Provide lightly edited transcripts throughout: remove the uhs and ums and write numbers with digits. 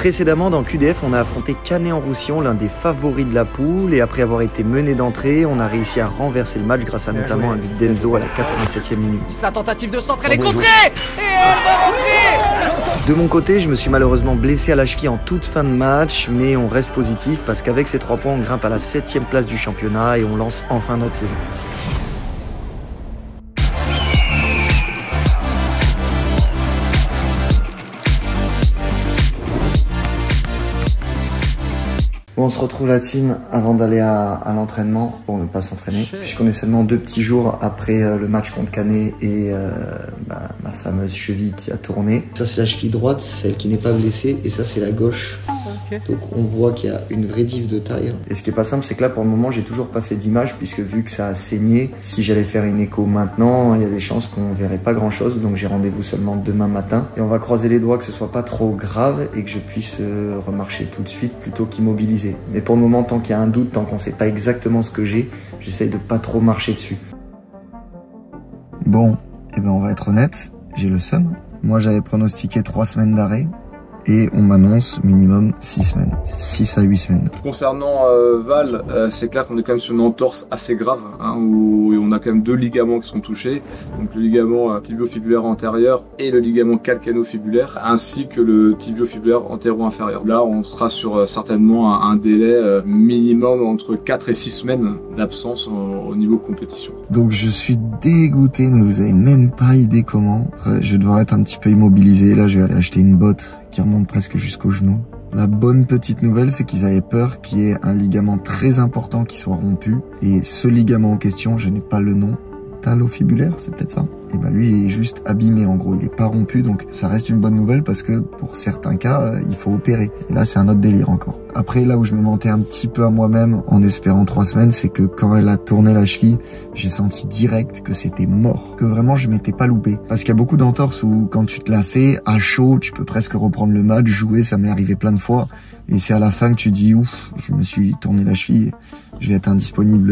Précédemment, dans QDF, on a affronté Canet-en-Roussillon, l'un des favoris de la poule, et après avoir été mené d'entrée, on a réussi à renverser le match grâce à notamment un but d'Enzo à la 87e minute. Sa tentative de centre, elle est contrée et elle va rentrer. De mon côté, je me suis malheureusement blessé à la cheville en toute fin de match, mais on reste positif parce qu'avec ces 3 points, on grimpe à la 7e place du championnat et on lance enfin notre saison. Bon, on se retrouve la team avant d'aller à l'entraînement pour ne pas s'entraîner, puisqu'on est seulement 2 petits jours après le match contre Canet et ma fameuse cheville qui a tourné. Ça c'est la cheville droite, celle qui n'est pas blessée, et ça c'est la gauche. Okay. Donc on voit qu'il y a une vraie diff de taille. Et ce qui est pas simple, c'est que là pour le moment j'ai toujours pas fait d'image, puisque vu que ça a saigné, si j'allais faire une écho maintenant, il y a des chances qu'on verrait pas grand chose. Donc j'ai rendez-vous seulement demain matin, et on va croiser les doigts que ce soit pas trop grave et que je puisse remarcher tout de suite plutôt qu'immobiliser. Mais pour le moment, tant qu'il y a un doute, tant qu'on sait pas exactement ce que j'ai, j'essaye de pas trop marcher dessus. Bon, eh ben on va être honnête, j'ai le seum. Moi j'avais pronostiqué 3 semaines d'arrêt. Et on m'annonce minimum 6 semaines, 6 à 8 semaines. Concernant Val, c'est clair qu'on est quand même sur une entorse assez grave, hein, où on a quand même 2 ligaments qui sont touchés. Donc le ligament tibiofibulaire antérieur et le ligament calcano-fibulaire, ainsi que le tibiofibulaire antéro-inférieur. Là, on sera sur certainement un délai minimum entre 4 et 6 semaines d'absence au niveau compétition. Donc je suis dégoûté, mais vous avez même pas idée comment. Je vais devoir être un petit peu immobilisé. Là, je vais aller acheter une botte qui remonte presque jusqu'au genou. La bonne petite nouvelle, c'est qu'ils avaient peur qu'il y ait un ligament très important qui soit rompu. Et ce ligament en question, je n'ai pas le nom. Talofibulaire, c'est peut-être ça. Et ben lui, il est juste abîmé en gros, il est pas rompu, donc ça reste une bonne nouvelle parce que pour certains cas, il faut opérer. Et là, c'est un autre délire encore. Après, là où je me mentais un petit peu à moi-même en espérant 3 semaines, c'est que quand elle a tourné la cheville, j'ai senti direct que c'était mort, que vraiment je m'étais pas loupé. Parce qu'il y a beaucoup d'entorses où quand tu te la fais à chaud, tu peux presque reprendre le match, jouer, ça m'est arrivé plein de fois. Et c'est à la fin que tu dis ouf, je me suis tourné la cheville, je vais être indisponible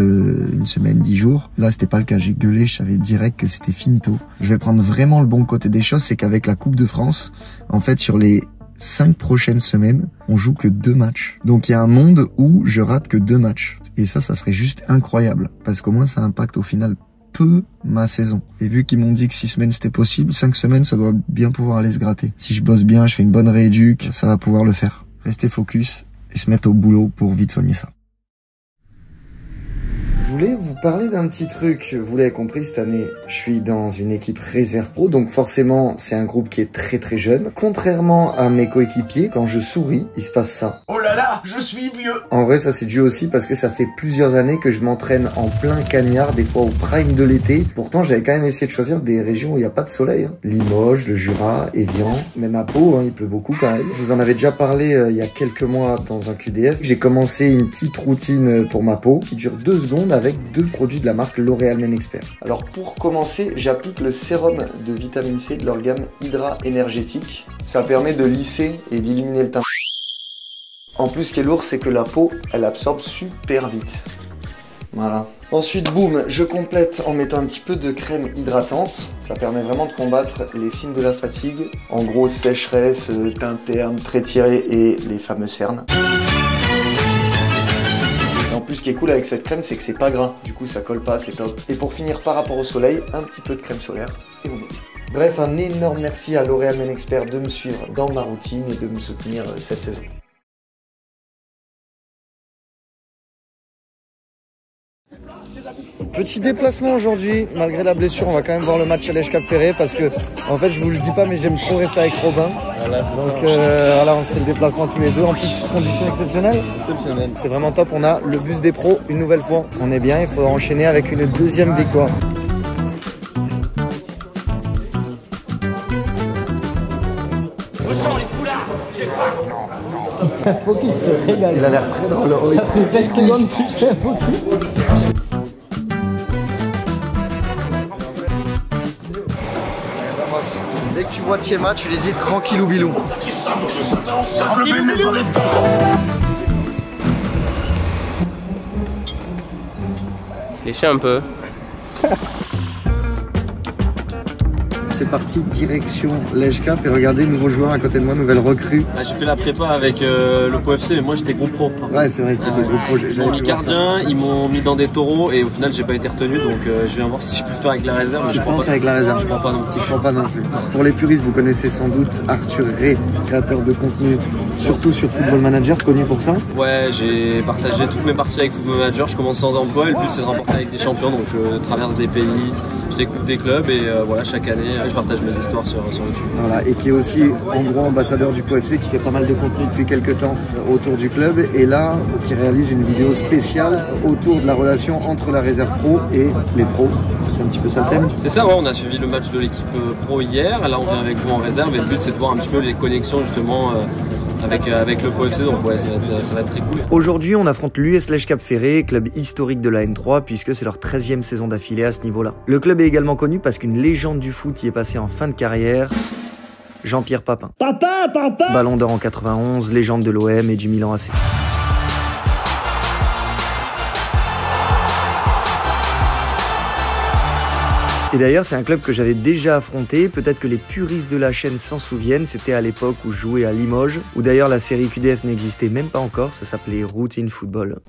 1 semaine, 10 jours. Là, c'était pas le cas, j'ai gueulé, je savais direct que c'était finito. Je vais prendre vraiment le bon côté des choses, c'est qu'avec la Coupe de France, en fait, sur les 5 prochaines semaines, on joue que 2 matchs. Donc il y a un monde où je rate que 2 matchs. Et ça serait juste incroyable, parce qu'au moins ça impacte au final peu ma saison. Et vu qu'ils m'ont dit que 6 semaines c'était possible, 5 semaines ça doit bien pouvoir aller se gratter. Si je bosse bien, je fais une bonne rééduque, ça va pouvoir le faire. Rester focus et se mettre au boulot pour vite soigner ça. Je voulais vous parler d'un petit truc. Vous l'avez compris, cette année, je suis dans une équipe réserve pro, donc forcément, c'est un groupe qui est très très jeune. Contrairement à mes coéquipiers, quand je souris, il se passe ça. Oh là là, je suis vieux! En vrai, ça c'est dû aussi parce que ça fait plusieurs années que je m'entraîne en plein cagnard, des fois au prime de l'été. Pourtant, j'avais quand même essayé de choisir des régions où il n'y a pas de soleil. Limoges, le Jura, Évian, même à Pau, il pleut beaucoup quand même. Je vous en avais déjà parlé il y a quelques mois dans un QDF. J'ai commencé une petite routine pour ma peau qui dure 2 secondes avec 2 produits de la marque L'Oréal Men Expert. Alors pour commencer, j'applique le sérum de vitamine C de leur gamme Hydra énergétique. Ça permet de lisser et d'illuminer le teint. En plus, ce qui est lourd, c'est que la peau, elle absorbe super vite. Voilà. Ensuite, boum, je complète en mettant un petit peu de crème hydratante. Ça permet vraiment de combattre les signes de la fatigue. En gros, sécheresse, teint terne, traits tirés et les fameux cernes. En plus, ce qui est cool avec cette crème, c'est que c'est pas gras. Du coup, ça colle pas, c'est top. Et pour finir, par rapport au soleil, un petit peu de crème solaire et on est bien. Bref, un énorme merci à L'Oréal Men Expert de me suivre dans ma routine et de me soutenir cette saison. Petit déplacement aujourd'hui, malgré la blessure, on va quand même voir le match à l'Èche-Cap-Ferré parce que, en fait, je vous le dis pas, mais j'aime trop rester avec Robin. Voilà, donc voilà, on se fait le déplacement tous les deux. En plus, conditions exceptionnelles. Exceptionnelles. C'est vraiment top. On a le bus des pros une nouvelle fois. On est bien, il faut enchaîner avec une 2e victoire. Focus se régale. Il a l'air très drôle. Oui. Ça fait 20 secondes que je fais un focus. Dès que tu vois Thiema, tu les dis tranquillou bilou. Lécher un peu. c'est parti, direction l'Edge Cup. Et regardez, nouveau joueur à côté de moi, nouvelle recrue. Ah, j'ai fait la prépa avec le POFC, mais moi j'étais groupe pro. Ouais, c'est vrai que t'étais groupe pro. Ils m'ont mis gardien, ils m'ont mis dans des taureaux et au final j'ai pas été retenu, donc je viens voir si je peux faire avec la réserve. Je prends pas avec la réserve. Je prends pas non plus. Je prends pas non plus. Pour les puristes, vous connaissez sans doute Arthur Ray, créateur de contenu, surtout sur Football Manager, connu pour ça. Ouais, j'ai partagé toutes mes parties avec Football Manager. Je commence sans emploi et le but c'est de remporter avec des champions, donc je traverse des pays, je découvre des clubs et voilà, chaque année je partage mes histoires sur YouTube. Voilà, et qui est aussi en gros ambassadeur du POFC, qui fait pas mal de contenu depuis quelques temps autour du club, et là qui réalise une vidéo spéciale autour de la relation entre la réserve pro et les pros. C'est un petit peu ça le thème. C'est ça, ouais, on a suivi le match de l'équipe pro hier, là on vient avec vous en réserve et le but c'est de voir un petit peu les connexions justement avec le POFC, donc ouais, ça va être très cool. Aujourd'hui, on affronte l'US Lège Cap Ferré, club historique de la N3, puisque c'est leur 13e saison d'affilée à ce niveau-là. Le club est également connu parce qu'une légende du foot y est passée en fin de carrière, Jean-Pierre Papin. Papa Ballon d'or en 91, légende de l'OM et du Milan AC. Et d'ailleurs, c'est un club que j'avais déjà affronté, peut-être que les puristes de la chaîne s'en souviennent, c'était à l'époque où je jouais à Limoges, où d'ailleurs la série QDF n'existait même pas encore, ça s'appelait Routine Football.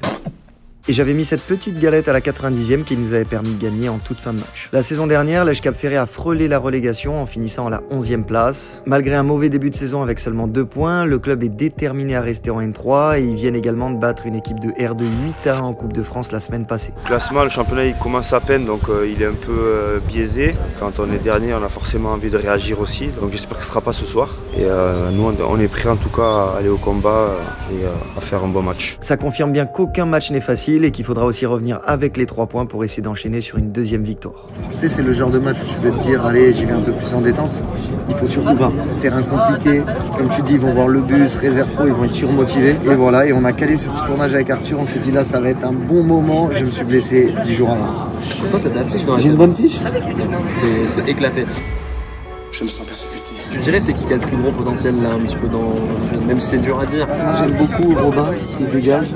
Et j'avais mis cette petite galette à la 90e qui nous avait permis de gagner en toute fin de match. La saison dernière, l'Edge Cap Ferré a frôlé la relégation en finissant à la 11e place. Malgré un mauvais début de saison avec seulement 2 points, le club est déterminé à rester en N3 et ils viennent également de battre une équipe de R2 8-1 en Coupe de France la semaine passée. Le classement, le championnat il commence à peine, donc il est un peu biaisé. Quand on est dernier, on a forcément envie de réagir aussi, donc j'espère que ce ne sera pas ce soir. Et nous, on est prêts en tout cas à aller au combat et à faire un bon match. Ça confirme bien qu'aucun match n'est facile et qu'il faudra aussi revenir avec les 3 points pour essayer d'enchaîner sur une 2e victoire. Tu sais, c'est le genre de match où je peux te dire, allez, j'y vais un peu plus en détente. Il faut surtout pas. Terrain compliqué, comme tu dis, ils vont voir le bus, réserve pro, ils vont être surmotivés. Et voilà, et on a calé ce petit tournage avec Arthur, on s'est dit là, ça va être un bon moment. Je me suis blessé 10 jours avant. Toi, t'as ta fiche dans la J'ai une bonne fiche. C'est éclaté. Je me sens persécuté. Tu dirais c'est qui a le plus gros potentiel là, un petit peu dans... Même si c'est dur à dire. Moi j'aime beaucoup Robin, il dégage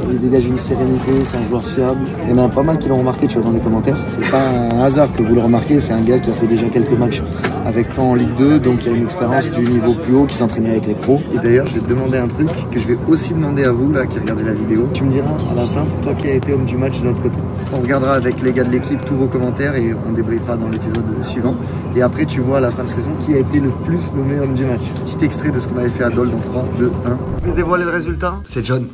une sérénité, c'est un joueur fiable. Il y en a pas mal qui l'ont remarqué, tu vois dans les commentaires. C'est pas un hasard que vous le remarquez, c'est un gars qui a fait déjà quelques matchs avec Caen en Ligue 2, donc il a une expérience du niveau plus haut, qui s'entraînait avec les pros. Et d'ailleurs je vais te demander un truc que je vais aussi demander à vous là qui regardez la vidéo. Tu me diras à la fin, toi qui as été homme du match de notre côté. On regardera avec les gars de l'équipe tous vos commentaires et on débriefera dans l'épisode suivant. Et après tu vois à la fin de saison qui a été le plus nommé homme du match. Petit extrait de ce qu'on avait fait à Dole dans 3, 2, 1. Je vais dévoiler le résultat. C'est John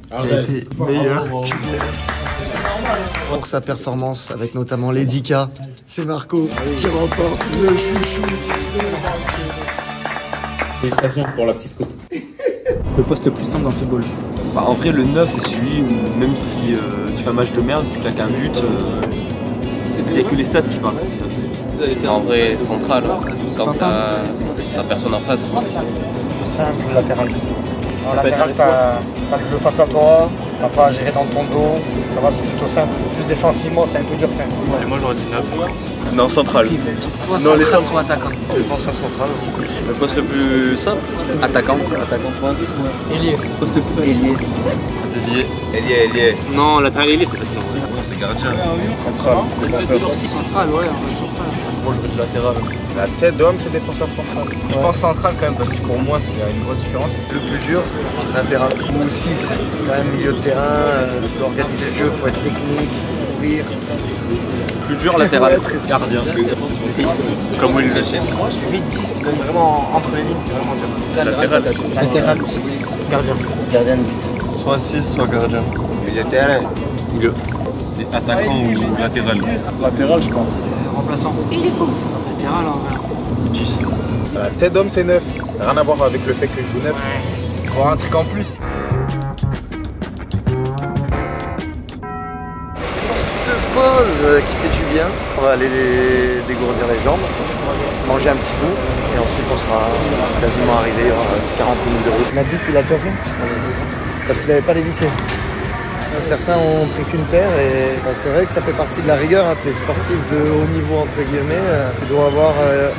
qui a été meilleur pour sa performance avec notamment les 10K. C'est Marco qui remporte le chouchou. Félicitations pour la petite coupe. Le poste le plus simple dans le football. Bah, en vrai, le 9, c'est celui où même si tu fais un match de merde, tu claques un but, il n'y a que les stats qui parlent. En vrai, central, quand t'as personne en face. C'est plus simple, latéral. En latéral, t'as le jeu face à toi, t'as pas à gérer dans ton dos, ça va, c'est plutôt simple. Juste défensivement, c'est un peu dur quand même. Et moi j'aurais dit 9. Non, central. Soit central, soit attaquant. Défenseur central. Le poste le plus simple, attaquant pointe. Ailier. Poste le plus facile. Ailier. Non, latéral ailier, c'est facile. C'est gardien. Central. Défenseur aussi central, ouais, central. Moi j'aurais dit latéral. La tête d'homme, c'est défenseur central. Je pense central quand même parce que pour moi c'est une grosse différence. Le plus dur, latéral. Ou 6, quand même milieu de terrain, tu dois organiser le jeu, il faut être technique, il faut courir. Plus dur latéral, gardien. 6. Comme Will le 6. 8-10, tu donnes vraiment entre les lignes, c'est vraiment dur. Latéral ou 6. Gardien. Gardien de but. Soit 6, soit gardien. Milieu de terrain. C'est attaquant ou latéral? Latéral, je pense. Remplaçant. Latéral en vrai. 10. La tête d'homme, c'est 9. Rien à voir avec le fait que je joue 9. Il faut avoir un truc en plus. Petite pause qui fait du bien. On va aller dégourdir les jambes, manger un petit bout et ensuite on sera quasiment arrivé à 40 minutes de route. Il m'a dit qu'il a déjà fait parce qu'il n'avait pas les vissés. Certains ont pris qu'une paire et c'est vrai que ça fait partie de la rigueur. Hein. Les sportifs de haut niveau, entre guillemets, ils doivent avoir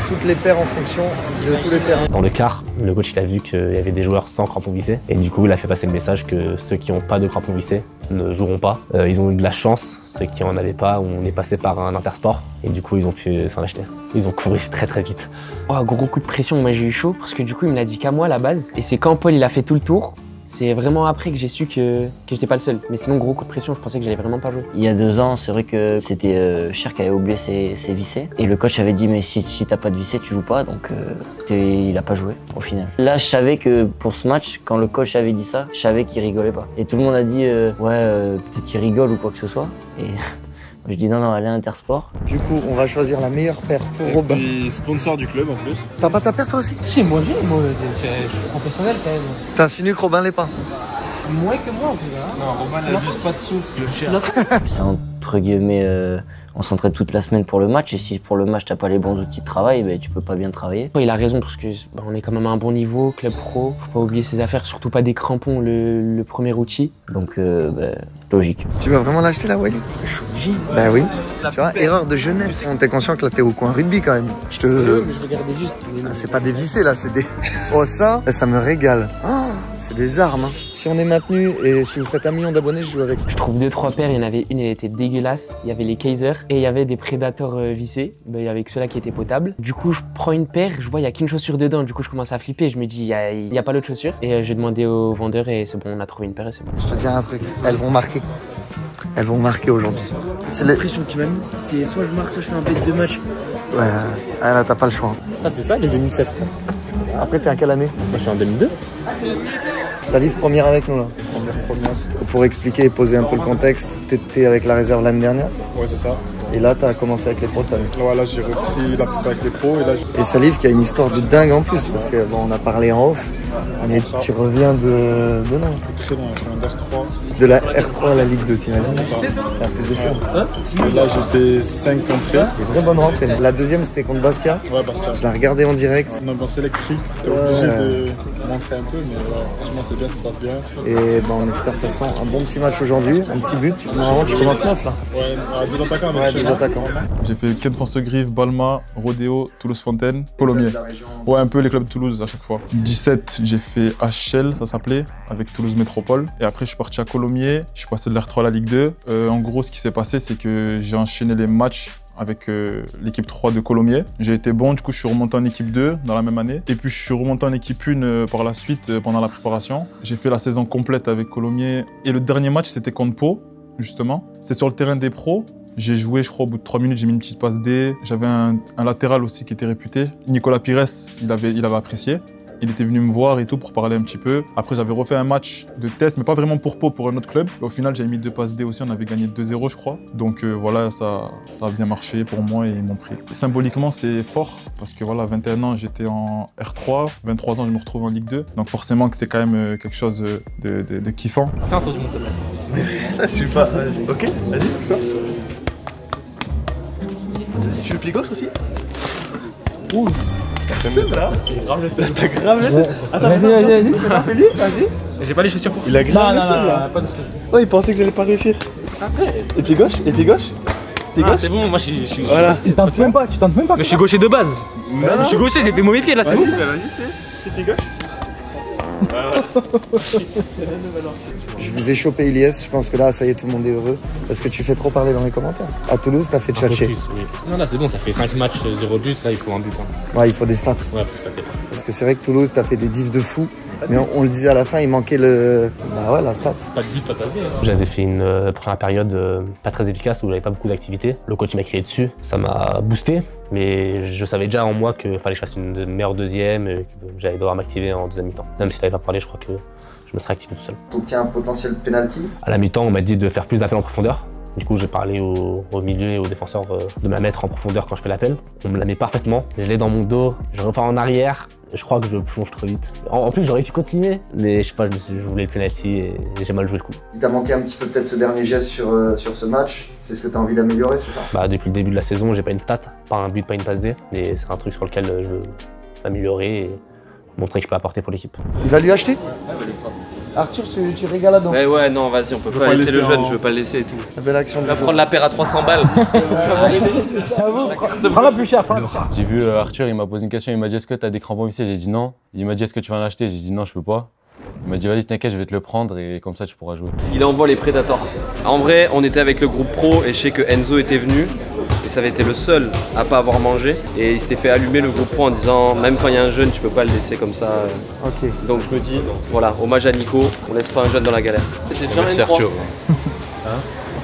toutes les paires en fonction de tous les terrains. Dans le quart, le coach il a vu qu'il y avait des joueurs sans crampons vissés et du coup il a fait passer le message que ceux qui n'ont pas de crampons vissés ne joueront pas. Ils ont eu de la chance, ceux qui n'en avaient pas, on est passé par un intersport et du coup ils ont pu s'en acheter. Ils ont couru très vite. Oh, gros coup de pression, moi j'ai eu chaud parce que du coup il me l'a dit qu'à moi à la base et c'est quand Paul il a fait tout le tour. C'est vraiment après que j'ai su que j'étais pas le seul. Mais sinon, gros coup de pression, je pensais que j'allais vraiment pas jouer. Il y a 2 ans, c'est vrai que c'était Cher qui avait oublié ses vissés. Et le coach avait dit, mais si t'as pas de vissés, tu joues pas. Donc il a pas joué au final. Là, je savais que pour ce match, quand le coach avait dit ça, je savais qu'il rigolait pas. Et tout le monde a dit, peut-être qu'il rigole ou quoi que ce soit. Et je dis non, allez à Intersport. Du coup, on va choisir la meilleure paire pour Robin. Et sponsor du club en plus. T'as pas ta paire toi aussi? Si, moi je suis professionnel quand même. T'insinues que Robin l'est pas? Moins que moi en tout cas. Non, Robin n'a juste pas de sous, le cher. C'est entre guillemets, on s'entraîne toute la semaine pour le match. Et si pour le match t'as pas les bons outils de travail, ben, tu peux pas bien travailler. Il a raison parce que on est quand même à un bon niveau, club pro. Faut pas oublier ses affaires, surtout pas des crampons, le premier outil. Donc logique. Tu vas vraiment l'acheter là, Wally? Je suis obligé. Bah oui. Tu vois, erreur de jeunesse. T'es conscient que là t'es au coin rugby quand même. Mais je regardais juste. C'est pas des vissés là, c'est des... Oh ça me régale. Oh, c'est des armes. Hein. Si on est maintenu et si vous faites 1 million d'abonnés, je joue avec ça. Je trouve 2-3 paires, il y en avait une, elle était dégueulasse. Il y avait les Kaiser et il y avait des Predators vissés. Il y avait que ceux-là qui étaient potables. Du coup, je prends une paire, je vois il y a qu'une chaussure dedans. Du coup, je commence à flipper. Je me dis, il y a pas l'autre chaussure. Et j'ai demandé au vendeur et c'est bon, on a trouvé une paire et c'est bon. Je te dis un truc, elles vont marquer. Elles vont marquer aujourd'hui. C'est la pression qui m'a mis. C'est soit je marque, soit je fais un bet de match. Ouais, là t'as pas le choix. Ah, c'est ça, les 2007. Après, t'es à quelle année? Moi, je suis en 2002. Salif, première avec nous là. Première. Pour expliquer et poser un peu le contexte, t'étais avec la réserve l'année dernière? Ouais, c'est ça. Et là, t'as commencé avec les pros cette année. Voilà, j'ai repris la plupart avec les pros et là. Et Salif qui a une histoire de dingue en plus, parce que bon, on a parlé en off, mais tu reviens de non. Très loin, je suis en R3. De la R3 à la Ligue 2, t'imagines? C'est un peu différent. Et là, j'ai fait 5 entrées. Une vraie bonne rentrée. La deuxième, c'était contre Bastia. Ouais, Bastia. Je l'ai regardé en direct. Une ambiance électrique, t'es obligé de montrer un peu, mais franchement, c'est bien, ça se passe bien. Et ben, on espère que ça sent un bon petit match aujourd'hui, un petit but. Normalement, tu commences 9 là. Ouais, 2 attaquants. Ouais, 2 attaquants. J'ai fait Ken France-Grive, Balma, Rodéo, Toulouse-Fontaine, Colomiers. Ouais, un peu les clubs de Toulouse à chaque fois. 17, j'ai fait HL, ça s'appelait, avec Toulouse Métropole. Et après, je suis parti à Colomiers. Je suis passé de l'R3 à la Ligue 2. En gros, ce qui s'est passé, c'est que j'ai enchaîné les matchs avec l'équipe 3 de Colomiers. J'ai été bon, du coup je suis remonté en équipe 2 dans la même année. Et puis je suis remonté en équipe 1 par la suite pendant la préparation. J'ai fait la saison complète avec Colomiers. Et le dernier match c'était contre Pau, justement. C'est sur le terrain des pros. J'ai joué, je crois, au bout de 3 minutes, j'ai mis une petite passe D. J'avais un latéral aussi qui était réputé. Nicolas Pires, il avait apprécié. Il était venu me voir et tout pour parler un petit peu. Après, j'avais refait un match de test, mais pas vraiment pour Pau, pour un autre club. Et au final, j'avais mis 2 passes D aussi, on avait gagné 2-0, je crois. Donc voilà, ça a bien marché pour moi et ils m'ont pris. Symboliquement, c'est fort parce que voilà, 21 ans, j'étais en R3. 23 ans, je me retrouve en Ligue 2. Donc forcément que c'est quand même quelque chose de kiffant. Fais un tour du monde, s'il te plaît. Je suis pas... Vas-y. Ok, vas-y, fais ça. Tu veux pied gauche aussi? Ouh. C'est là. T'as grave le seum. Attends, vas-y. Vas-y. J'ai pas les chaussures pour. Il a grave le seum là. Pas de excuse. Ouais, il pensait que j'allais pas réussir. Et pied gauche? Ah, c'est bon, moi je suis. Voilà. Tu tentes même pas. Mais je suis gaucher de base. Je suis gaucher, j'ai fait mauvais pied là, c'est bon. Vas-y, fais pied gauche. Je vous ai chopé Ilyes, je pense que là ça y est, tout le monde est heureux parce que tu fais trop parler dans les commentaires. À Toulouse t'as fait tchatcher. Oui. Non là c'est bon, ça fait 5 matchs, 0 but, là il faut un but. Hein. Ouais, il faut des stats. Ouais, faut stater. Parce que c'est vrai que Toulouse t'as fait des diffs de fou. Mais on le disait à la fin, il manquait le... Bah ouais, la stat. Pas de but, pas de passe. J'avais fait une première période pas très efficace où j'avais pas beaucoup d'activité. Le coach m'a crié dessus, ça m'a boosté. Mais je savais déjà en moi qu'il fallait que je fasse une meilleure deuxième et que j'allais devoir m'activer en deuxième mi-temps. Même s'il n'avait pas parlé, je crois que je me serais activé tout seul. T'obtiens un potentiel penalty. À la mi-temps, on m'a dit de faire plus d'appels en profondeur. Du coup, j'ai parlé au milieu et aux défenseurs de me la mettre en profondeur quand je fais l'appel. On me la met parfaitement. Je l'ai dans mon dos, je repars en arrière. Je crois que je plonge trop vite. En plus, j'aurais pu continuer, mais je sais pas, je voulais le penalty et j'ai mal joué le coup. Il t'a manqué un petit peu peut-être ce dernier geste sur ce match. C'est ce que tu as envie d'améliorer, c'est ça? Bah, depuis le début de la saison, j'ai pas une stat, pas un but, pas une passe D. Et c'est un truc sur lequel je veux m'améliorer et montrer que je peux apporter pour l'équipe. Il va lui acheter? Arthur, tu régales là-dedans. Mais ouais, non, vas-y, on peut pas laisser le jeune, je veux pas le laisser et tout. La belle action. Il va prendre la paire à 300 balles. Prends-la plus cher, J'ai vu Arthur, il m'a posé une question, il m'a dit est-ce que t'as des crampons vissés? J'ai dit non. Il m'a dit est-ce que tu vas en acheter? J'ai dit non, je peux pas. Il m'a dit vas-y t'inquiète, je vais te le prendre et comme ça tu pourras jouer. Il envoie les Predators. En vrai, on était avec le groupe pro et je sais que Enzo était venu et ça avait été le seul à pas avoir mangé et il s'était fait allumer le groupe pro en disant même quand il y a un jeune tu peux pas le laisser comme ça. Ok. Donc je me dis voilà, hommage à Nico, on laisse pas un jeune dans la galère. Merci Arthur.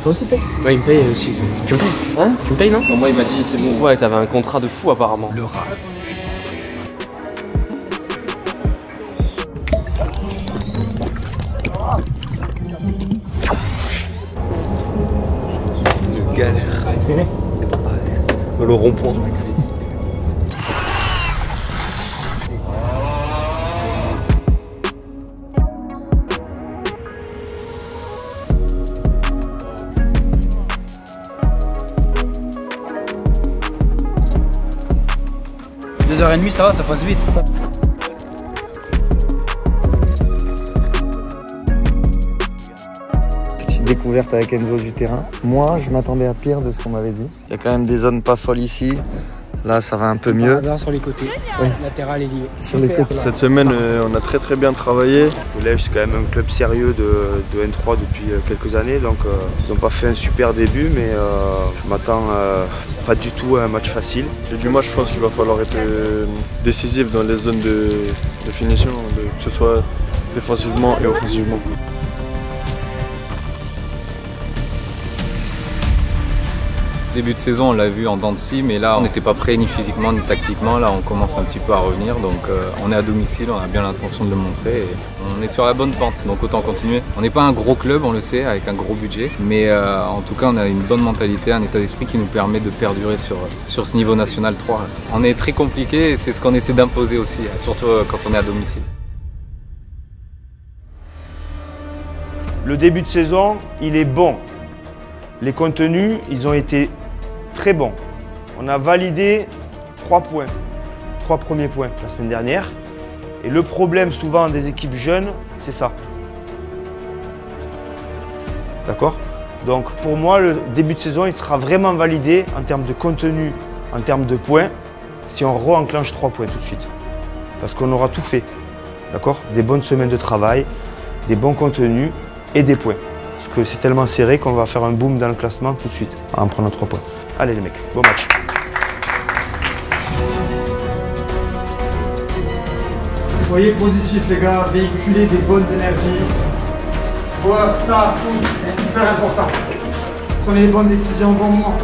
Toi aussi paye? Ouais, il me paye aussi. Tu me payes? Hein? Tu me payes, non? Non, moi il m'a dit c'est bon. Ouais, t'avais un contrat de fou apparemment. Le rat. Galère. C'est serré. Le rond-point. Deux heures et demie, ça va, ça passe vite. Découverte avec Enzo du terrain. Moi, je m'attendais à pire de ce qu'on m'avait dit. Il y a quand même des zones pas folles ici. Là, ça va un peu mieux. Sur les côtés. Oui. Latéral et lié. Sur les côtés. Cette semaine, on a très bien travaillé. Le Lège, c'est quand même un club sérieux de N3 depuis quelques années. Donc, ils n'ont pas fait un super début, mais je m'attends pas du tout à un match facile. Et du match, je pense qu'il va falloir être décisif dans les zones de finition, que ce soit défensivement et offensivement. Début de saison, on l'a vu en dents de scie, mais là, on n'était pas prêt ni physiquement ni tactiquement. Là, on commence un petit peu à revenir, donc on est à domicile, on a bien l'intention de le montrer. Et on est sur la bonne pente, donc autant continuer. On n'est pas un gros club, on le sait, avec un gros budget, mais en tout cas, on a une bonne mentalité, un état d'esprit qui nous permet de perdurer sur ce niveau national 3. On est très compliqué et c'est ce qu'on essaie d'imposer aussi, surtout quand on est à domicile. Le début de saison, il est bon. Les contenus, ils ont été très bons. On a validé 3 points, 3 premiers points la semaine dernière. Et le problème souvent des équipes jeunes, c'est ça. D'accord? Donc pour moi, le début de saison, il sera vraiment validé en termes de contenu, en termes de points, si on re-enclenche 3 points tout de suite. Parce qu'on aura tout fait. D'accord? Des bonnes semaines de travail, des bons contenus et des points. Parce que c'est tellement serré qu'on va faire un boom dans le classement tout de suite en prenant 3 points. Allez les mecs, bon match. Soyez positifs les gars, véhiculez des bonnes énergies. Joueurs, staff, tous, c'est hyper important. Prenez les bonnes décisions au bon moment.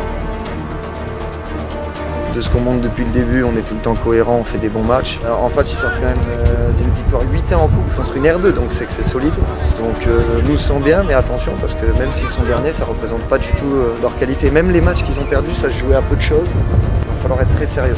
De ce qu'on montre depuis le début, on est tout le temps cohérent, on fait des bons matchs. Alors, en face, ils sortent quand même d'une victoire 8-1 en coupe contre une R2, donc c'est que c'est solide. Donc je nous sens bien, mais attention, parce que même s'ils sont derniers, ça ne représente pas du tout leur qualité. Même les matchs qu'ils ont perdus, ça se jouait à peu de choses. Il va falloir être très sérieux.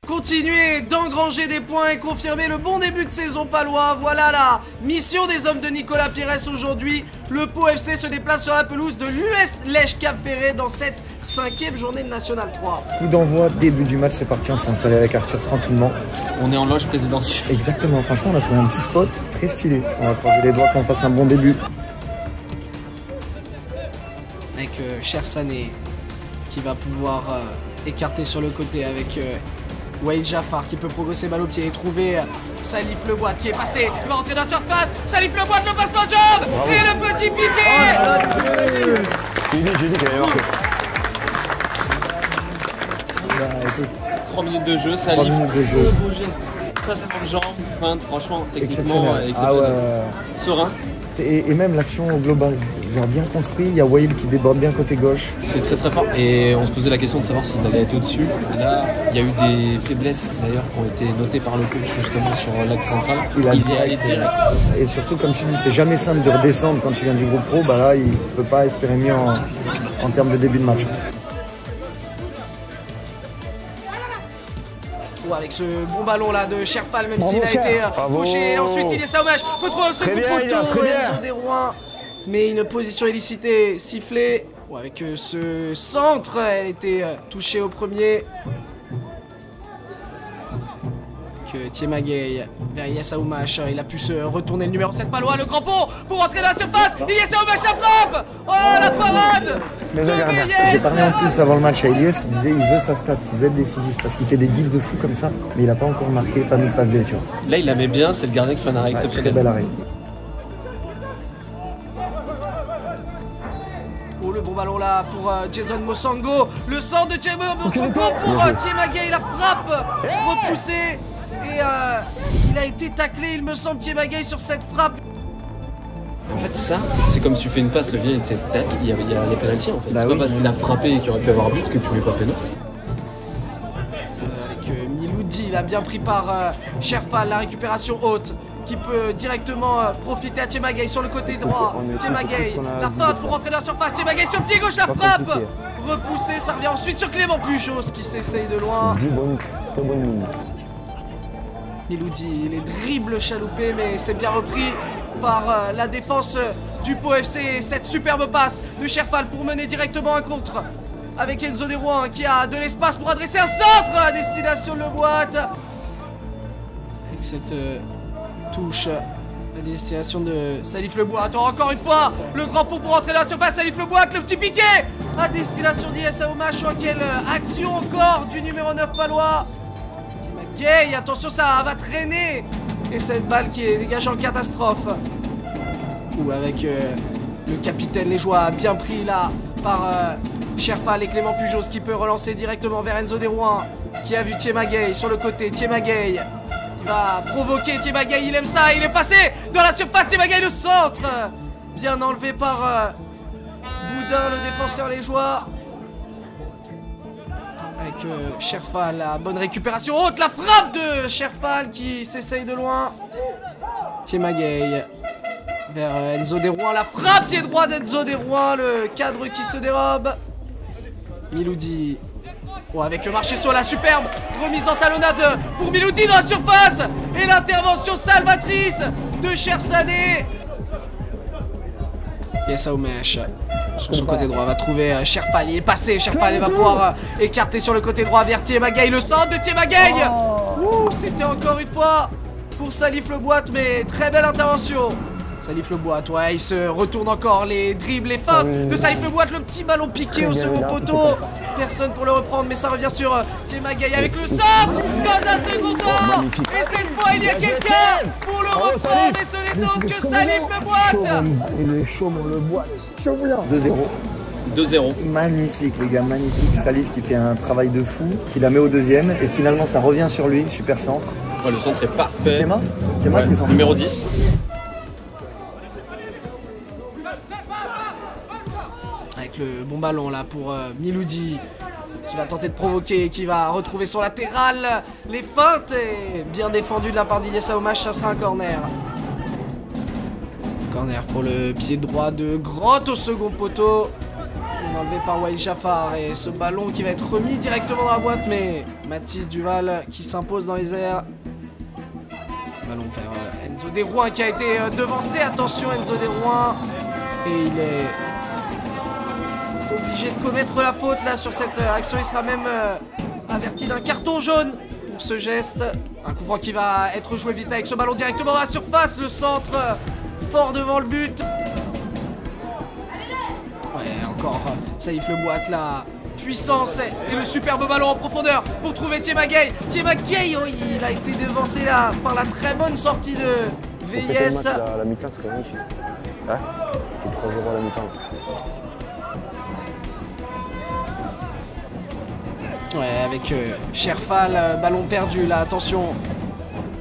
Continuer d'engranger des points et confirmer le bon début de saison palois. Voilà la mission des hommes de Nicolas Pires aujourd'hui. Le Pau FC se déplace sur la pelouse de l'US Lège Cap Ferré dans cette 5e journée de National 3. Coup d'envoi, début du match, c'est parti, on s'est installé avec Arthur tranquillement. On est en loge présidentielle. Exactement, franchement on a trouvé un petit spot très stylé. On va croiser les doigts qu'on fasse un bon début. Avec Cher Sané qui va pouvoir écarter sur le côté avec Wade Jaffar qui peut progresser balle au pied et trouver Salif Leboite qui est passé, il va rentrer dans la surface, Salif Leboite, le passe en jambe et le petit piqué. J'ai dit qu'il allait marquer. 3 minutes de jeu, Salif, beau geste. passe avant le jambe, feinte, franchement, techniquement exceptionnel. exceptionnel. Ah ouais. Serein. Et même l'action au global, genre bien construit, il y a Whale qui déborde bien côté gauche. C'est très très fort et on se posait la question de savoir s'il allait être au-dessus. Là, il y a eu des faiblesses d'ailleurs qui ont été notées par le coach justement sur l'axe central. Il est allé direct. Et surtout, comme tu dis, c'est jamais simple de redescendre quand tu viens du groupe pro. Bah là, il peut pas espérer mieux en termes de début de match. Avec ce bon ballon là de Sherfal, même s'il a été fauché. Et ensuite il est Saumage, peut trouver un second poteau, Enzo Desroins. Mais une position illicitée sifflée. Avec ce centre, elle était touchée au premier. Que Thiemagay vers Ilias Aoumache, il a pu se retourner le numéro 7 palois, le grand pont pour rentrer dans la surface. Ilias Aoumache la frappe. Oh la parade de J'ai parlé en plus avant le match à Ilias qui disait il veut sa stat, il veut être décisif parce qu'il fait des diffs de fou comme ça, mais il a pas encore marqué, pas mis de passe D, tu vois. Là il la met bien, c'est le gardien qui fait un arrêt exceptionnel. Très bel arrêt. Oh le bon ballon là pour Jason Mosango, le centre de Jason Mosango pour Thiemagay, la frappe repoussée. Et il a été taclé, il me semble, Thiemagay sur cette frappe. En fait, ça, c'est comme si tu fais une passe, le vient était tac, il y a pénalty en fait. C'est pas parce qu'il a frappé et qu'il aurait pu avoir but que tu mets pas pénal. Avec Miloudi, il a bien pris par Sherfal, la récupération haute qui peut directement profiter à Thiemagay sur le côté droit. Thiemagay, la feinte pour rentrer dans la surface. Thiemagay sur le pied gauche, la frappe repoussée, ça revient ensuite sur Clément Pujos qui s'essaye de loin. Miloudi, les dribbles chaloupés, mais c'est bien repris par la défense du Pau FC. Cette superbe passe de Sherfal pour mener directement un contre avec Enzo Desroins qui a de l'espace pour adresser un centre à destination de Le Boîte. Avec cette touche à destination de Salif Le Boîte. Encore une fois, le grand pont pour entrer dans la surface. Salif Le Boîte, le petit piqué à destination d'Ilias Aoumache. Quelle action encore du numéro 9 palois. Gay, attention, ça va traîner. Et cette balle qui est dégagée en catastrophe. Ou avec le capitaine Léjoie bien pris là par Sherfal et Clément Pujos qui peut relancer directement vers Enzo Desroins qui a vu Thiemagay sur le côté. Thiemagay, il va provoquer Thiemagay, il aime ça, il est passé dans la surface. Thiemagay, le centre bien enlevé par Boudin, le défenseur Léjoie. Avec Sherfal, la bonne récupération haute, la frappe de Sherfal qui s'essaye de loin. Thiemagay vers Enzo Desroins, la frappe pied droit d'Enzo Desroins, le cadre qui se dérobe. Miloudi, avec le marché sur la superbe remise en talonnade pour Miloudi dans la surface. Et l'intervention salvatrice de Chersané. Ilias Aoumache sur son côté droit va trouver Sherfal, il est passé, Sherfal va pouvoir écarter sur le côté droit vers Thiemagay, le centre de Thiemagay. Ouh, c'était encore une fois pour Salif Le Boîte, mais très belle intervention. Salif Le Boîte, ouais, il se retourne encore, les dribbles, les feintes de Salif Le Boîte, le petit ballon piqué au second poteau. Personne pour le reprendre, mais ça revient sur Thiemagay avec le centre dans un second temps. Et cette fois, il y a quelqu'un pour le reprendre et ce n'est autre que Salif Le Boîte. Il est chaud, mon Le Boîte. 2-0. 2-0. Magnifique, les gars, magnifique. Salif qui fait un travail de fou, qui la met au deuxième, et finalement ça revient sur lui, super centre. Ouais, le centre est parfait. Thiema Ouais, qui est centre. numéro 10. Avec le bon ballon là pour Miloudi qui va tenter de provoquer, qui va retrouver son latéral. Les feintes et bien défendu de la part d'Ilias Aoumache, ça sera un corner. Corner pour le pied droit de Grotte au second poteau. Enlevé par Wael Jafar et ce ballon qui va être remis directement dans la boîte, mais Mathis Duval qui s'impose dans les airs. Ballon vers Enzo Desroins qui a été devancé. Attention Enzo Desroins. Et il est obligé de commettre la faute là sur cette action. Il sera même averti d'un carton jaune pour ce geste. Un coup franc qui va être joué vite avec ce ballon directement dans la surface. Le centre fort devant le but. Ouais, encore Salif Le Boîte, la puissance et le superbe ballon en profondeur pour trouver Thiemagay. Thiemagay, oh, il a été devancé là par la très bonne sortie de VIS. La mi-temps serait magnifique. Ouais, c'est 3-0 à la mi-temps. Ouais, avec Sherfal, ballon perdu là, attention.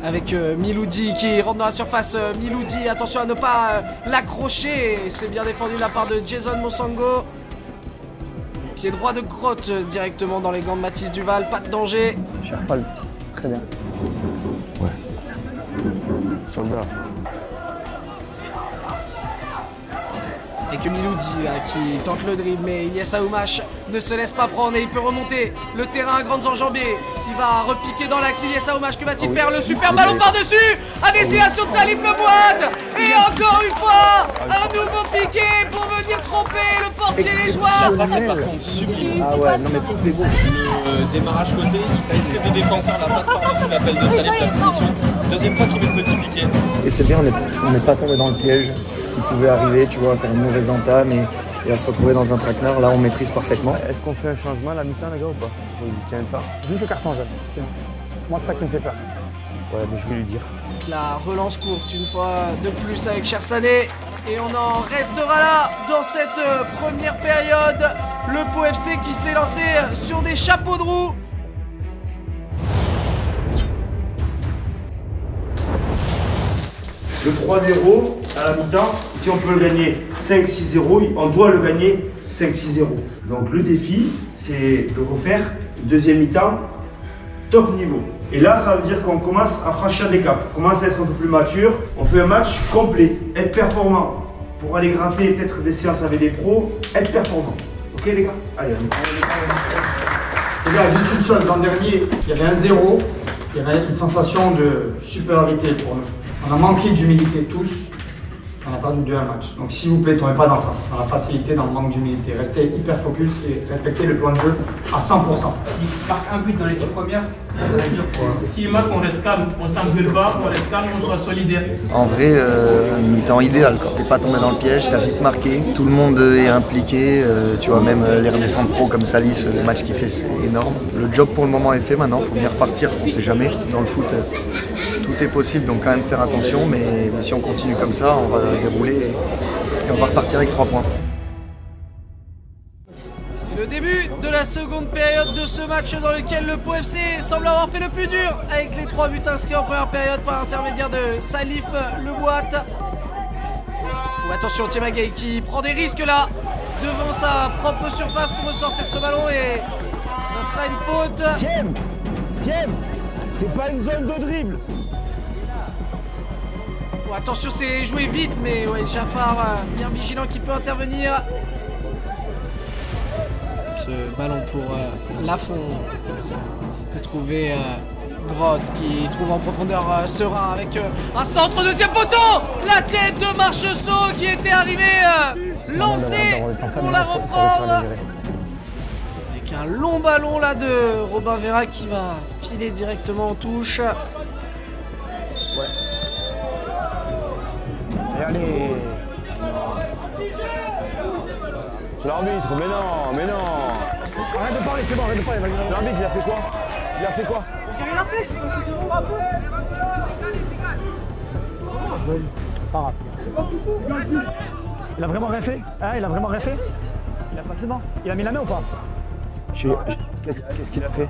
avec Miloudi qui rentre dans la surface. Miloudi, attention à ne pas l'accrocher. C'est bien défendu de la part de Jason Mosango. Pied droit de Grotte directement dans les gants de Mathis Duval. Pas de danger. Cherfal, très bien. Ouais. Soldat. Et que Miloudi qui tente le dribble, mais Yes Aoumache ne se laisse pas prendre et il peut remonter le terrain à grandes enjambées. Il va repiquer dans l'axe. Yes Aoumache, que va-t-il faire? Le super ballon par-dessus à destination de Salif Leboite. Et encore une fois, un nouveau piqué pour venir tromper le portier les joueurs. Par contre, sublime. Ah ouais, non mais tout est beau. Le démarrage côté, il fait des défenseurs, la passe par-dessus l'appel de Salif, la finition. Deuxième fois qu'il met le petit piqué. Et c'est bien, on n'est pas tombé dans le piège. Il pouvait arriver, tu vois, à faire une mauvaise entame et à se retrouver dans un traquenard. Là, on maîtrise parfaitement. Est-ce qu'on fait un changement à la mi-temps, les gars, ou pas? Il tient pas. Juste le carton jaune. Moi, c'est ça qui me fait peur. Ouais, mais je vais lui dire. La relance courte une fois de plus avec Chersané. Et on en restera là dans cette première période. Le Pau FC qui s'est lancé sur des chapeaux de roue. Le 3-0 à la mi-temps, si on peut le gagner 5-6-0, on doit le gagner 5-6-0. Donc le défi, c'est de refaire deuxième mi-temps top niveau. Et là, ça veut dire qu'on commence à franchir des caps, on commence à être un peu plus mature. On fait un match complet, être performant. Pour aller gratter peut-être des séances avec des pros, être performant. Ok les gars? Allez, Les gars, juste une chose, l'an dernier, il y avait un 0, il y avait une sensation de supériorité pour nous. On a manqué d'humilité tous, on a perdu 2-1 match. Donc s'il vous plaît, tombez pas dans ça, dans la facilité, dans le manque d'humilité. Restez hyper focus et respectez le plan de jeu à 100%. S'il marque un but dans les 10 premières, ça va être dur pour eux. S'il marque, on reste calme, on s'engueule pas, on reste calme, on soit solidaire. En vrai, mi-temps idéal, quand t'es pas tombé dans le piège, t'as vite marqué, tout le monde est impliqué, tu vois, même les redescends de pro comme Salif, le match qu'il fait c'est énorme. Le job pour le moment est fait maintenant, faut bien repartir, on sait jamais, dans le foot tout est possible, donc quand même faire attention, mais si on continue comme ça, on va dérouler et on va repartir avec 3 points. Le début de la seconde période de ce match dans lequel le Pau FC semble avoir fait le plus dur avec les 3 buts inscrits en première période par l'intermédiaire de Salif Leboite. Oh, attention, Thiemagay qui prend des risques là devant sa propre surface pour ressortir ce ballon et ça sera une faute. Thiem, c'est pas une zone de dribble. Oh, attention, c'est joué vite, mais ouais, Jaffar bien vigilant qui peut intervenir. Ce ballon pour Lafont. On peut trouver Grotte qui trouve en profondeur Serein avec un centre, deuxième poteau. La tête de Marcheseau qui était arrivé lancé pour la reprendre. Avec un long ballon là de Robin Vera qui va filer directement en touche. Ouais. Et allez. C'est l'arbitre, mais non. Arrête de parler, c'est bon, arrête de parler. L'arbitre, il a fait quoi? J'ai rien fait, je suis passé devant un peu. Pas grave. Il a vraiment rien fait? Hein, il a vraiment rien fait? Il a pas, c'est bon. Il a mis la main ou pas? Qu'est-ce qu'il a fait?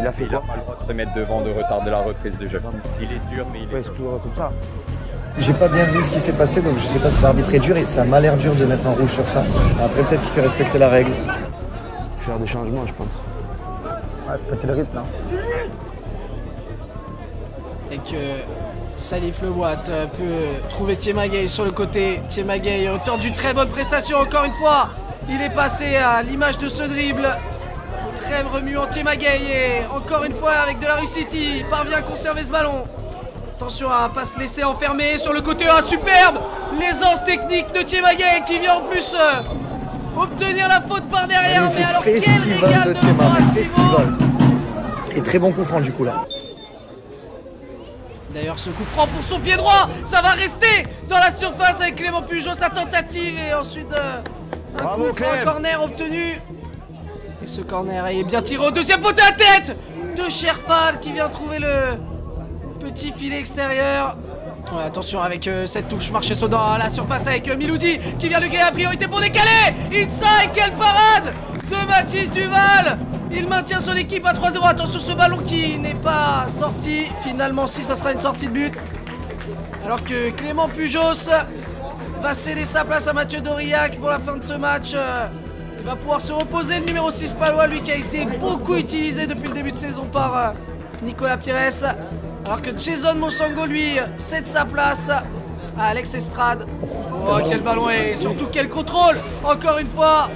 Il a fait quoi? Il n'a pas le droit de se mettre devant, de retarder la reprise du jeu. Il est dur, mais il est dur. Comme ça. J'ai pas bien vu ce qui s'est passé, donc je sais pas si l'arbitre est dur et ça m'a l'air dur de mettre un rouge sur ça. Après peut-être qu'il fait respecter la règle. Faire des changements, je pense. Ouais, péter le rythme là. Et que Salif Leboite peut trouver Thiemagay sur le côté. Thiemagay, auteur d'une très bonne prestation encore une fois. Il est passé à l'image de ce dribble. Très remuant Thiemagay et encore une fois avec de la réussite, il parvient à conserver ce ballon. Attention à ne pas se laisser enfermer sur le côté. Ah, superbe l'aisance technique de Thiemagay qui vient en plus obtenir la faute par derrière. Mais alors quel régal de festival. Et très bon coup franc du coup là. D'ailleurs ce coup franc pour son pied droit, ça va rester dans la surface avec Clément Pujol, sa tentative et ensuite un coup franc, un corner obtenu. Et ce corner est bien tiré au deuxième poteau à tête de Cherfal qui vient trouver le petit filet extérieur. Ouais, attention avec cette touche, Marcheseau dans la surface avec Miloudi qui vient lui créer la priorité pour décaler. Inside, quelle parade de Mathis Duval. Il maintient son équipe à 3-0. Attention ce ballon qui n'est pas sorti. Finalement, si ça sera une sortie de but. Alors que Clément Pujos va céder sa place à Mathieu Doriac pour la fin de ce match. Il va pouvoir se reposer, le numéro 6 palois, lui qui a été beaucoup utilisé depuis le début de saison par Nicolas Pires. Alors que Jason Monsango, lui, cède sa place à Alex Estrade. Oh, quel ballon et surtout quel contrôle, encore une fois,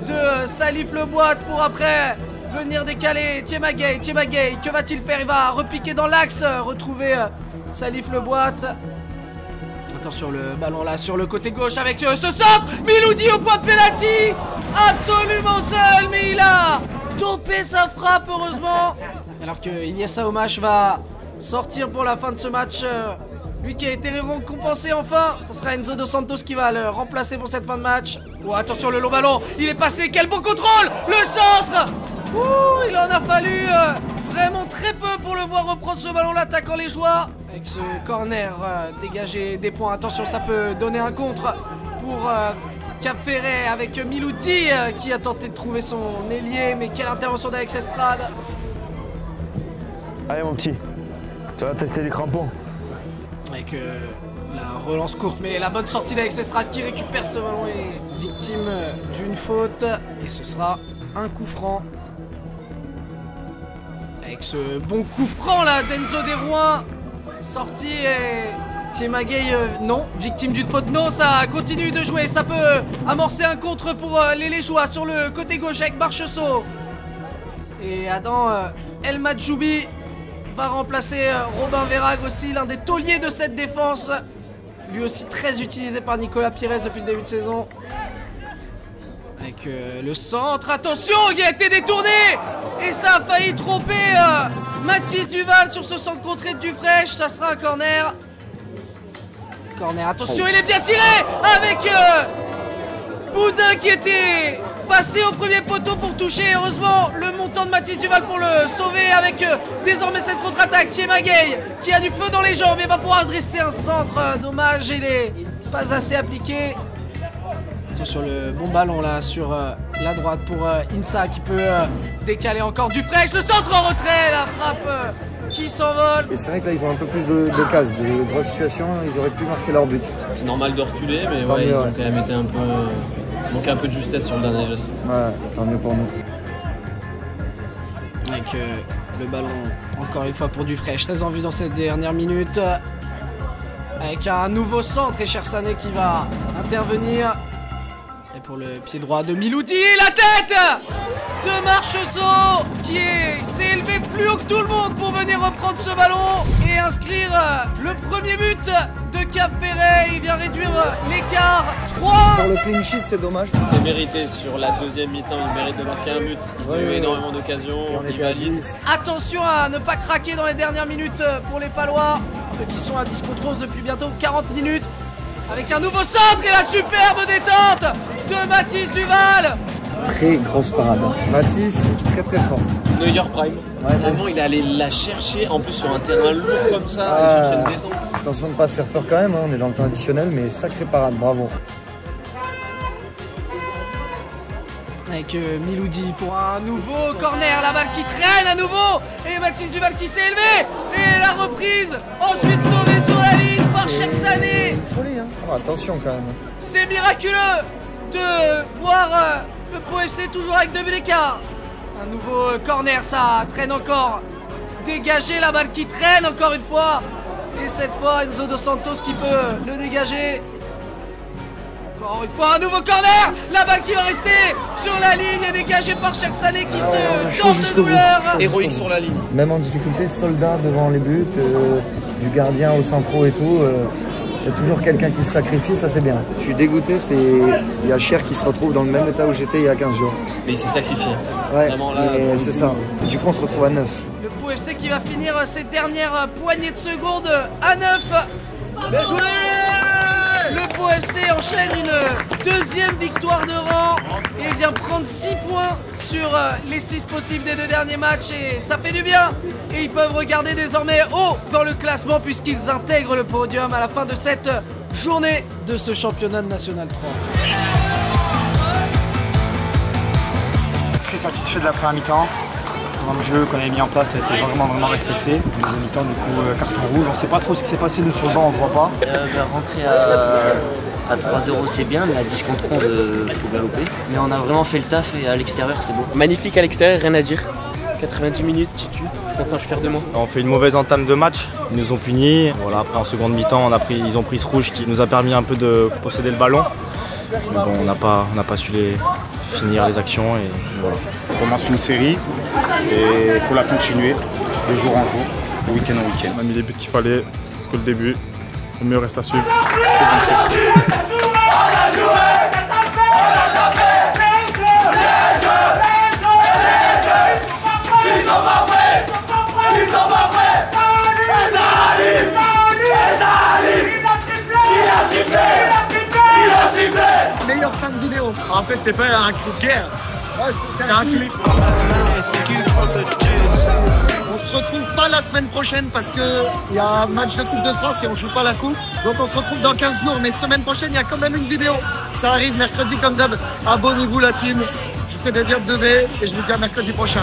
de Salif Leboite pour après venir décaler Thiemagay. Thiemagay, que va-t-il faire? Il va repiquer dans l'axe, retrouver Salif Leboite. Attention le ballon là sur le côté gauche avec ce centre. Miloudi au point de pénalty. Absolument seul, mais il a topé sa frappe heureusement. Alors que Ilyesa Omash va sortir pour la fin de ce match. Lui qui a été récompensé enfin. Ce sera Enzo Dos Santos qui va le remplacer pour cette fin de match. Oh, attention le long ballon. Il est passé, quel beau contrôle. Le centre. Ouh, il en a fallu vraiment très peu pour le voir reprendre ce ballon, l'attaquant les joies. Avec ce corner dégager des points. Attention, ça peut donner un contre pour Cap Ferret avec Milouti qui a tenté de trouver son ailier. Mais quelle intervention d'Alex Estrade. Allez mon petit, tu vas tester les crampons. Avec la relance courte, mais la bonne sortie d'Alex Estrade qui récupère ce ballon est victime d'une faute. Et ce sera un coup franc. Avec ce bon coup franc là d'Enzo Desrouins. Sorti et Thiemagay non, victime d'une faute. Non, ça continue de jouer. Ça peut amorcer un contre pour les Légeois sur le côté gauche avec Marcheseau. Et Adam El Madjoubi va remplacer Robin Verhaeg aussi, l'un des tauliers de cette défense. Lui aussi très utilisé par Nicolas Pires depuis le début de saison. Avec le centre, attention, il a été détourné. Et ça a failli tromper Mathis Duval sur ce centre contré de Dufraîche. Ça sera un corner. Corner, attention, il est bien tiré. Avec Boudin qui était passé au premier poteau pour toucher. Heureusement, le montant de Mathis Duval pour le sauver. Avec désormais cette contre-attaque. Thiemagay qui a du feu dans les jambes et va pouvoir dresser un centre. Dommage, il est pas assez appliqué. Sur le bon ballon là sur la droite pour Insa qui peut décaler encore Dufraîche. Le centre en retrait, la frappe qui s'envole. Et c'est vrai que là ils ont un peu plus de cases, de grosses situations, ils auraient pu marquer leur but. C'est normal de reculer, mais ouais, ils ont quand même été un peu... manqué un peu de justesse sur le dernier geste. Ouais, tant mieux pour nous. Avec le ballon encore une fois pour Dufraîche, très en vue dans cette dernière minute. Avec un nouveau centre et Chersané qui va intervenir. Et pour le pied droit de Miloudi, la tête de Marcheseau qui s'est élevé plus haut que tout le monde pour venir reprendre ce ballon et inscrire le premier but de Cap Ferret. Il vient réduire l'écart. 3. Pour le clean sheet, c'est dommage. C'est mérité sur la deuxième mi-temps, il mérite de marquer un but. Ils ont eu énormément d'occasions, ils valident. Attention à ne pas craquer dans les dernières minutes pour les Palois qui sont à Discontros depuis bientôt 40 minutes. Avec un nouveau centre et la superbe détente de Mathis Duval. Très grosse parade. Mathis, très très fort. Neuer Prime. Ouais, vraiment, il est allé la chercher, en plus sur un terrain lourd comme ça, il cherchait une détente. Attention de ne pas se faire peur quand même, hein. On est dans le temps additionnel, mais sacrée parade, bravo. Avec Miloudi pour un nouveau corner, la balle qui traîne à nouveau. Et Mathis Duval qui s'est élevé. Et la reprise, ensuite sauvée sur la ligne par Chersané. Folie, hein. Oh, attention quand même. C'est miraculeux de voir le Pau FC toujours avec 2 buts d'écart. Un nouveau corner, ça traîne encore. Dégager la balle qui traîne encore une fois. Et cette fois Enzo Dos Santos qui peut le dégager. Encore une fois un nouveau corner. La balle qui va rester sur la ligne et dégagée par Chersané qui se tord de douleur. Héroïque sur la ligne. Même en difficulté, soldat devant les buts, du gardien au centraux et tout. Il y a toujours quelqu'un qui se sacrifie, ça c'est bien. Je suis dégoûté, il y a Cher qui se retrouve dans le même état où j'étais il y a 15 jours. Mais il s'est sacrifié. Ouais, c'est ça. Du coup on se retrouve à 9. Le Pau FC qui va finir ses dernières poignées de secondes à 9. Bien joué! Le Pau FC enchaîne une deuxième victoire de rang et vient prendre 6 points sur les 6 possibles des 2 derniers matchs et ça fait du bien. Et ils peuvent regarder désormais haut dans le classement puisqu'ils intègrent le podium à la fin de cette journée de ce championnat de National 3. Très satisfait de la première mi-temps. plan de jeu qu'on avait mis en place a été vraiment respecté. Les mi-temps, du coup, carton rouge. On ne sait pas trop ce qui s'est passé, nous, sur le banc, on ne voit pas. Rentrer à 3-0, c'est bien, mais à 10 contre 11, il faut galoper. Mais on a vraiment fait le taf et à l'extérieur, c'est beau. Magnifique à l'extérieur, rien à dire. 90 minutes, Titu, je suis content, je suis fier de moi. On fait une mauvaise entame de match, ils nous ont punis. Voilà, après en seconde mi-temps, ils ont pris ce rouge qui nous a permis un peu de posséder le ballon. Mais bon, on n'a pas su finir les actions et voilà. On commence une série et il faut la continuer de jour en jour, de week-end en week-end. On a mis les buts qu'il fallait, parce que le début, le mieux reste à suivre. Meilleure fin de vidéo. En fait, c'est pas un clip de guerre. C'est un clip. On se retrouve pas la semaine prochaine parce qu'il y a un match de Coupe de France et on joue pas la coupe. Donc on se retrouve dans 15 jours. Mais semaine prochaine, il y a quand même une vidéo. Ça arrive mercredi comme d'hab. Abonnez-vous la team. Je fais des diables de V et je vous dis à mercredi prochain.